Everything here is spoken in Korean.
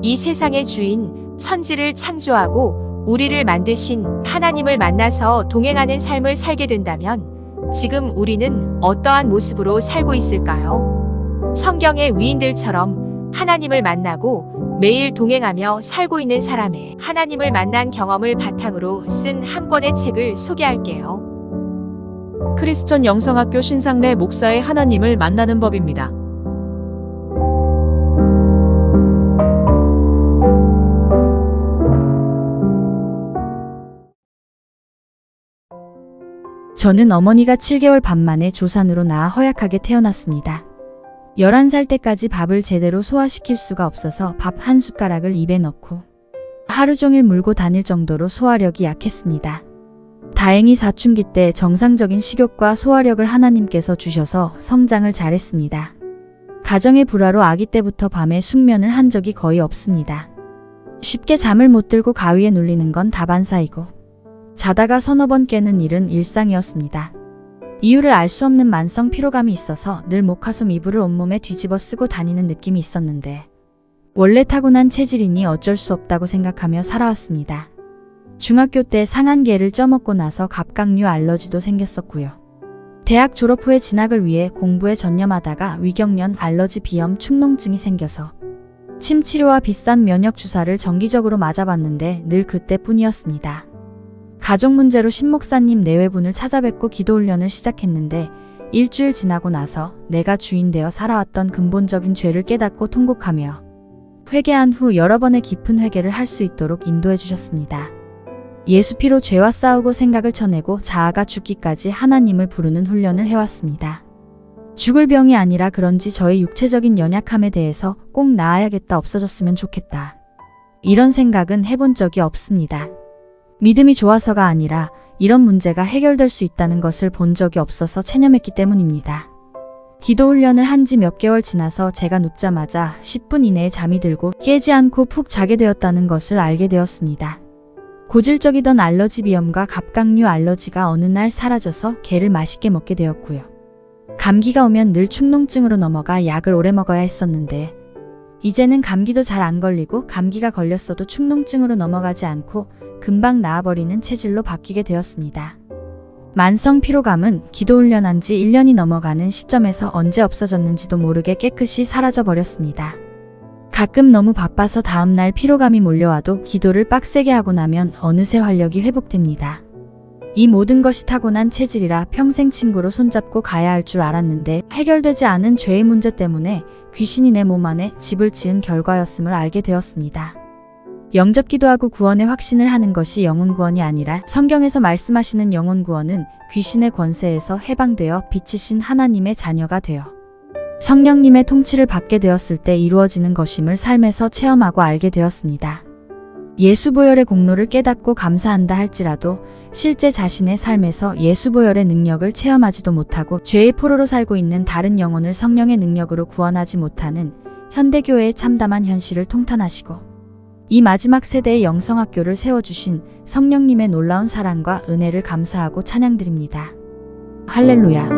이 세상의 주인, 천지를 창조하고 우리를 만드신 하나님을 만나서 동행하는 삶을 살게 된다면 지금 우리는 어떠한 모습으로 살고 있을까요? 성경의 위인들처럼 하나님을 만나고 매일 동행하며 살고 있는 사람의 하나님을 만난 경험을 바탕으로 쓴 한 권의 책을 소개할게요. 크리스천 영성학교 신상래 목사의 하나님을 만나는 법입니다. 저는 어머니가 7개월 반 만에 조산으로 낳아 허약하게 태어났습니다. 11살 때까지 밥을 제대로 소화시킬 수가 없어서 밥 한 숟가락을 입에 넣고 하루 종일 물고 다닐 정도로 소화력이 약했습니다. 다행히 사춘기 때 정상적인 식욕과 소화력을 하나님께서 주셔서 성장을 잘했습니다. 가정의 불화로 아기 때부터 밤에 숙면을 한 적이 거의 없습니다. 쉽게 잠을 못 들고 가위에 눌리는 건 다반사이고 자다가 서너 번 깨는 일은 일상이었습니다. 이유를 알 수 없는 만성 피로감이 있어서 늘 목화솜 이불을 온몸에 뒤집어 쓰고 다니는 느낌이 있었는데 원래 타고난 체질이니 어쩔 수 없다고 생각하며 살아왔습니다. 중학교 때 상한개를 쪄먹고 나서 갑각류 알러지도 생겼었고요. 대학 졸업 후에 진학을 위해 공부에 전념하다가 위경련, 알러지, 비염, 축농증이 생겨서 침 치료와 비싼 면역 주사를 정기적으로 맞아봤는데 늘 그때뿐이었습니다. 가족 문제로 신목사님 내외분을 찾아뵙고 기도훈련을 시작했는데 일주일 지나고 나서 내가 주인 되어 살아왔던 근본적인 죄를 깨닫고 통곡하며 회개한 후 여러 번의 깊은 회개를 할 수 있도록 인도해 주셨습니다. 예수 피로 죄와 싸우고 생각을 쳐내고 자아가 죽기까지 하나님을 부르는 훈련을 해왔습니다. 죽을 병이 아니라 그런지 저의 육체적인 연약함에 대해서 꼭 나아야겠다, 없어졌으면 좋겠다. 이런 생각은 해본 적이 없습니다. 믿음이 좋아서가 아니라 이런 문제가 해결될 수 있다는 것을 본 적이 없어서 체념했기 때문입니다. 기도 훈련을 한 지 몇 개월 지나서 제가 눕자마자 10분 이내에 잠이 들고 깨지 않고 푹 자게 되었다는 것을 알게 되었습니다. 고질적이던 알러지 비염과 갑각류 알러지가 어느 날 사라져서 개를 맛있게 먹게 되었고요. 감기가 오면 늘 축농증으로 넘어가 약을 오래 먹어야 했었는데 이제는 감기도 잘 안 걸리고 감기가 걸렸어도 축농증으로 넘어가지 않고 금방 나아버리는 체질로 바뀌게 되었습니다. 만성 피로감은 기도 훈련한 지 1년이 넘어가는 시점에서 언제 없어졌는지도 모르게 깨끗이 사라져 버렸습니다. 가끔 너무 바빠서 다음날 피로감이 몰려와도 기도를 빡세게 하고 나면 어느새 활력이 회복됩니다. 이 모든 것이 타고난 체질이라 평생 친구로 손잡고 가야 할 줄 알았는데 해결되지 않은 죄의 문제 때문에 귀신이 내 몸 안에 집을 지은 결과였음을 알게 되었습니다. 영접 기도하고 구원의 확신을 하는 것이 영혼 구원이 아니라 성경에서 말씀하시는 영혼 구원은 귀신의 권세에서 해방되어 빛이신 하나님의 자녀가 되어 성령님의 통치를 받게 되었을 때 이루어지는 것임을 삶에서 체험하고 알게 되었습니다. 예수 보혈의 공로를 깨닫고 감사한다 할지라도 실제 자신의 삶에서 예수 보혈의 능력을 체험하지도 못하고 죄의 포로로 살고 있는 다른 영혼을 성령의 능력으로 구원하지 못하는 현대교회의 참담한 현실을 통탄하시고 이 마지막 세대의 영성학교를 세워주신 성령님의 놀라운 사랑과 은혜를 감사하고 찬양드립니다. 할렐루야.